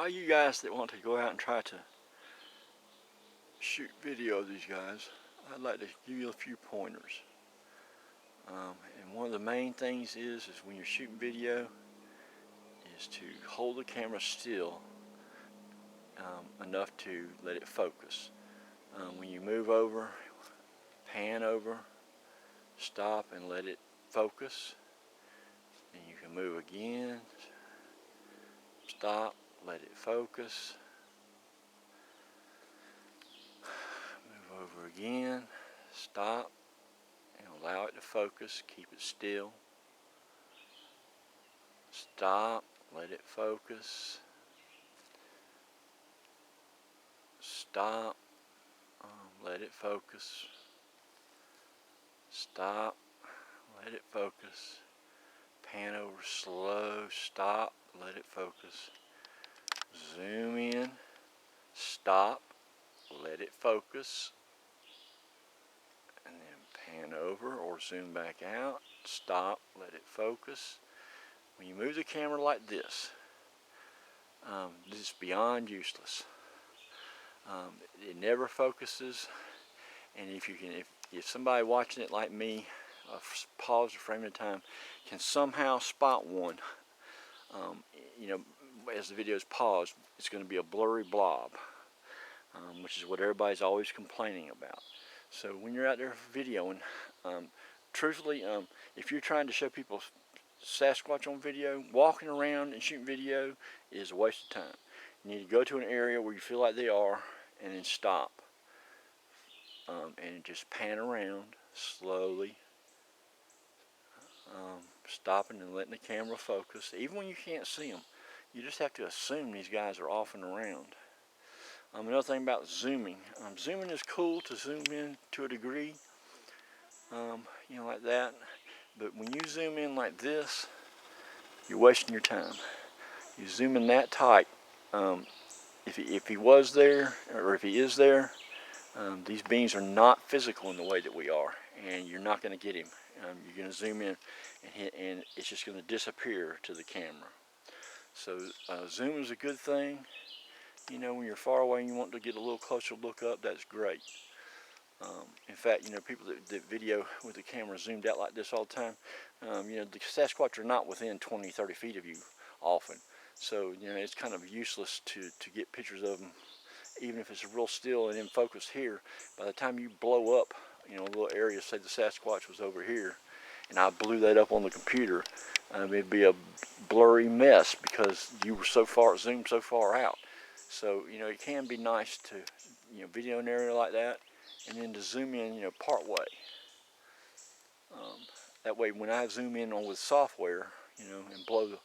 all you guys that want to go out and try to shoot video of these guys, I'd like to give you a few pointers. And one of the main things is when you're shooting video is to hold the camera still enough to let it focus. When you move over, pan over, stop and let it focus. And you can move again, stop, let it focus. Move over again, stop, and allow it to focus. Keep it still. Stop, let it focus. Stop, let it focus. Stop, let it focus. Pan over slow, stop, let it focus. Zoom in, stop, let it focus. And then pan over or zoom back out, stop, let it focus. When you move the camera like this, this is beyond useless. It never focuses, and if somebody watching it like me, pause a frame at a time, can somehow spot one, as the video is paused, it's going to be a blurry blob, which is what everybody's always complaining about. So when you're out there videoing, truthfully, if you're trying to show people Sasquatch on video, walking around and shooting video is a waste of time. You need to go to an area where you feel like they are and then stop. And just pan around slowly, stopping and letting the camera focus. Even when you can't see them, you just have to assume these guys are off and around. Another thing about zooming, zooming is cool to zoom in to a degree, like that. But when you zoom in like this, you're wasting your time. You zoom in that tight. If he was there, or if he is there, these beings are not physical in the way that we are, and you're not going to get him. You're going to zoom in, and it's just going to disappear to the camera. So zoom is a good thing. When you're far away and you want to get a little closer look up, that's great. In fact, people that video with the camera zoomed out like this all the time, the Sasquatch are not within 20, 30 feet of you often. So, it's kind of useless to get pictures of them, even if it's real still and in focus here. By the time you blow up, a little area, say the Sasquatch was over here, and I blew that up on the computer, it'd be a blurry mess because you were zoomed so far out. So, it can be nice to, video an area like that, and then to zoom in, part way. That way, when I zoom in on with software, and blow the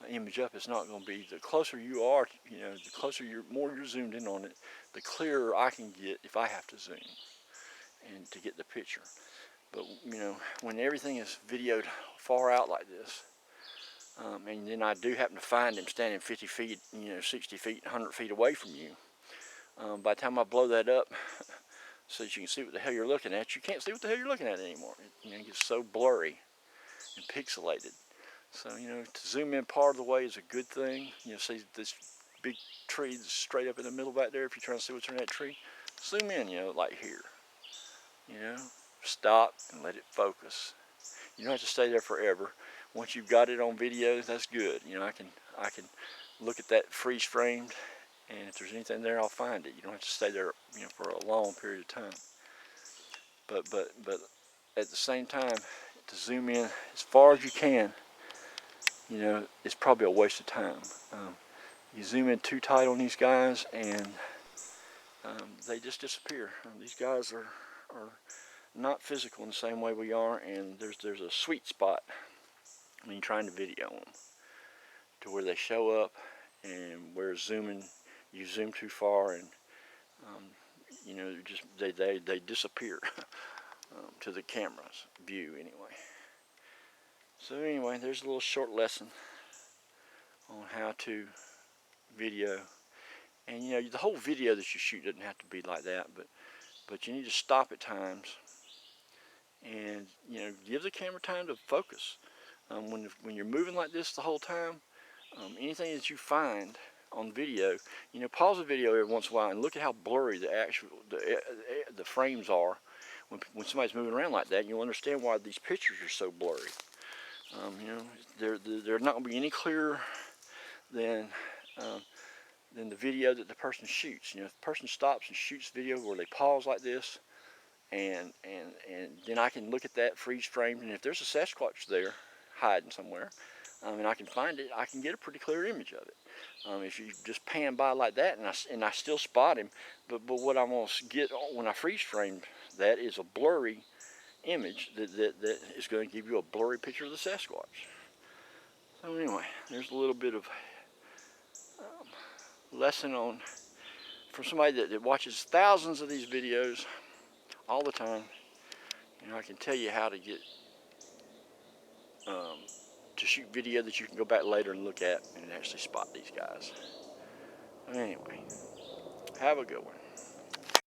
image up, it's not going to be, the closer you are, the more you're zoomed in on it, the clearer I can get if I have to zoom and to get the picture. But when everything is videoed far out like this, and then I do happen to find him standing 50 feet, 60 feet, 100 feet away from you, by the time I blow that up so that you can see what the hell you're looking at, you can't see what the hell you're looking at anymore. It gets so blurry and pixelated. So, to zoom in part of the way is a good thing. See this big tree that's straight up in the middle back there, if you're trying to see what's in that tree, zoom in, like here. Stop and let it focus. You don't have to stay there forever. Once you've got it on video, that's good. I can look at that freeze framed, and if there's anything there, I'll find it. You don't have to stay there, for a long period of time. But at the same time, to zoom in as far as you can, it's probably a waste of time. You zoom in too tight on these guys, and they just disappear. These guys are not physical in the same way we are, and there's a sweet spot when you're trying to video them, to where they show up, and where you zoom too far, and they disappear to the camera's view anyway. So anyway, there's a little short lesson on how to video, and the whole video that you shoot doesn't have to be like that, but you need to stop at times and give the camera time to focus. When you're moving like this the whole time, anything that you find on video, you know, pause the video every once in a while and look at how blurry the frames are when somebody's moving around like that. You'll understand why these pictures are so blurry. You know, they're not going to be any clearer than the video that the person shoots. You know, if the person stops and shoots video where they pause like this, and then I can look at that freeze frame, and if there's a Sasquatch there hiding somewhere, and I can find it, I can get a pretty clear image of it. If you just pan by like that, and I still spot him, but what I'm gonna get when I freeze frame that is a blurry image that is going to give you a blurry picture of the Sasquatch. So anyway, there's a little bit of lesson on from somebody that watches thousands of these videos all the time. You know, I can tell you how to get to shoot video that you can go back later and look at and actually spot these guys. Anyway, have a good one.